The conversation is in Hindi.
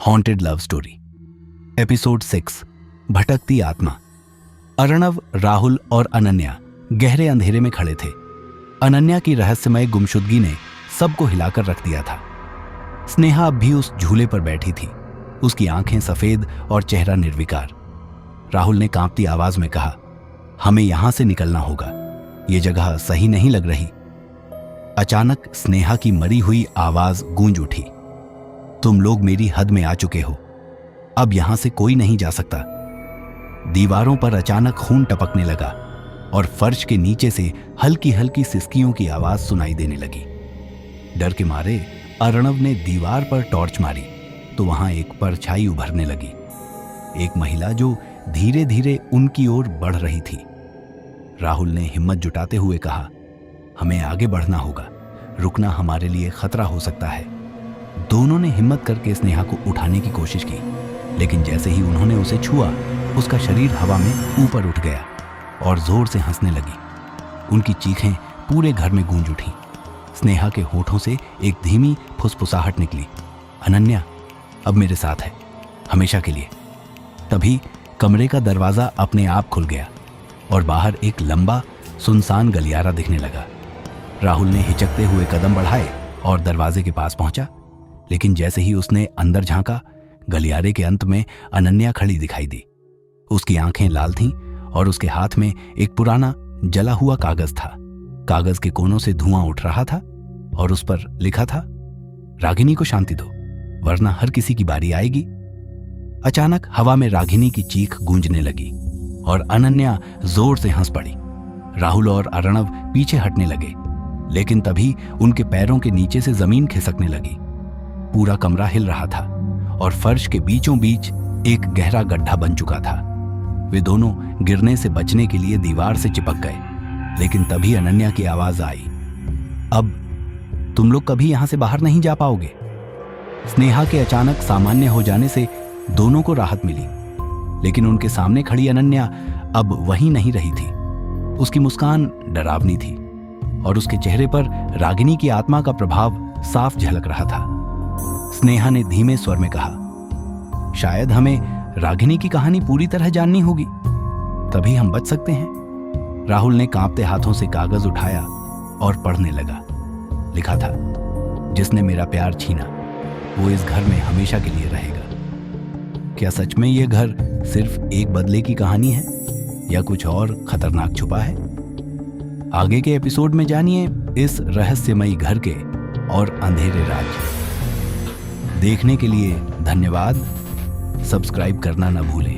हॉन्टेड लव स्टोरी एपिसोड 6 भटकती आत्मा। अर्णव, राहुल और अनन्या गहरे अंधेरे में खड़े थे। अनन्या की रहस्यमय गुमशुदगी ने सबको हिलाकर रख दिया था। स्नेहा अब भी उस झूले पर बैठी थी, उसकी आंखें सफेद और चेहरा निर्विकार। राहुल ने कांपती आवाज में कहा, हमें यहां से निकलना होगा, ये जगह सही नहीं लग रही। अचानक स्नेहा की मरी हुई आवाज गूंज उठी, तुम लोग मेरी हद में आ चुके हो, अब यहां से कोई नहीं जा सकता। दीवारों पर अचानक खून टपकने लगा और फर्श के नीचे से हल्की हल्की सिसकियों की आवाज सुनाई देने लगी। डर के मारे अर्णव ने दीवार पर टॉर्च मारी तो वहां एक परछाई उभरने लगी, एक महिला जो धीरे धीरे उनकी ओर बढ़ रही थी। राहुल ने हिम्मत जुटाते हुए कहा, हमें आगे बढ़ना होगा, रुकना हमारे लिए खतरा हो सकता है। दोनों ने हिम्मत करके स्नेहा को उठाने की कोशिश की, लेकिन जैसे ही उन्होंने उसे छुआ, उसका शरीर हवा में ऊपर उठ गया और जोर से हंसने लगी। उनकी चीखें पूरे घर में गूंज उठी। स्नेहा के होठों से एक धीमी फुसफुसाहट निकली, अनन्या अब मेरे साथ है, हमेशा के लिए। तभी कमरे का दरवाजा अपने आप खुल गया और बाहर एक लंबा सुनसान गलियारा दिखने लगा। राहुल ने हिचकते हुए कदम बढ़ाए और दरवाजे के पास पहुंचा, लेकिन जैसे ही उसने अंदर झांका, गलियारे के अंत में अनन्या खड़ी दिखाई दी। उसकी आंखें लाल थीं और उसके हाथ में एक पुराना जला हुआ कागज था। कागज के कोनों से धुआं उठ रहा था और उस पर लिखा था, रागिनी को शांति दो, वरना हर किसी की बारी आएगी। अचानक हवा में रागिनी की चीख गूंजने लगी और अनन्या जोर से हंस पड़ी। राहुल और अर्णव पीछे हटने लगे, लेकिन तभी उनके पैरों के नीचे से जमीन खिसकने लगी। पूरा कमरा हिल रहा था और फर्श के बीचों बीच एक गहरा गड्ढा बन चुका था। वे दोनों गिरने से बचने के लिए दीवार से चिपक गए, लेकिन तभी अनन्या की आवाज आई, अब तुम लोग कभी यहां से बाहर नहीं जा पाओगे। स्नेहा के अचानक सामान्य हो जाने से दोनों को राहत मिली, लेकिन उनके सामने खड़ी अनन्या अब वहीं नहीं रही थी। उसकी मुस्कान डरावनी थी और उसके चेहरे पर रागिनी की आत्मा का प्रभाव साफ झलक रहा था। स्नेहा ने धीमे स्वर में कहा, शायद हमें रागिनी की कहानी पूरी तरह जाननी होगी, तभी हम बच सकते हैं। राहुल ने कांपते हाथों से कागज उठाया और पढ़ने लगा। लिखा था, जिसने मेरा प्यार छीना वो इस घर में हमेशा के लिए रहेगा। क्या सच में ये घर सिर्फ एक बदले की कहानी है या कुछ और खतरनाक छुपा है? आगे के एपिसोड में जानिए इस रहस्यमयी घर के और अंधेरे राज। देखने के लिए धन्यवाद। सब्सक्राइब करना न भूलें।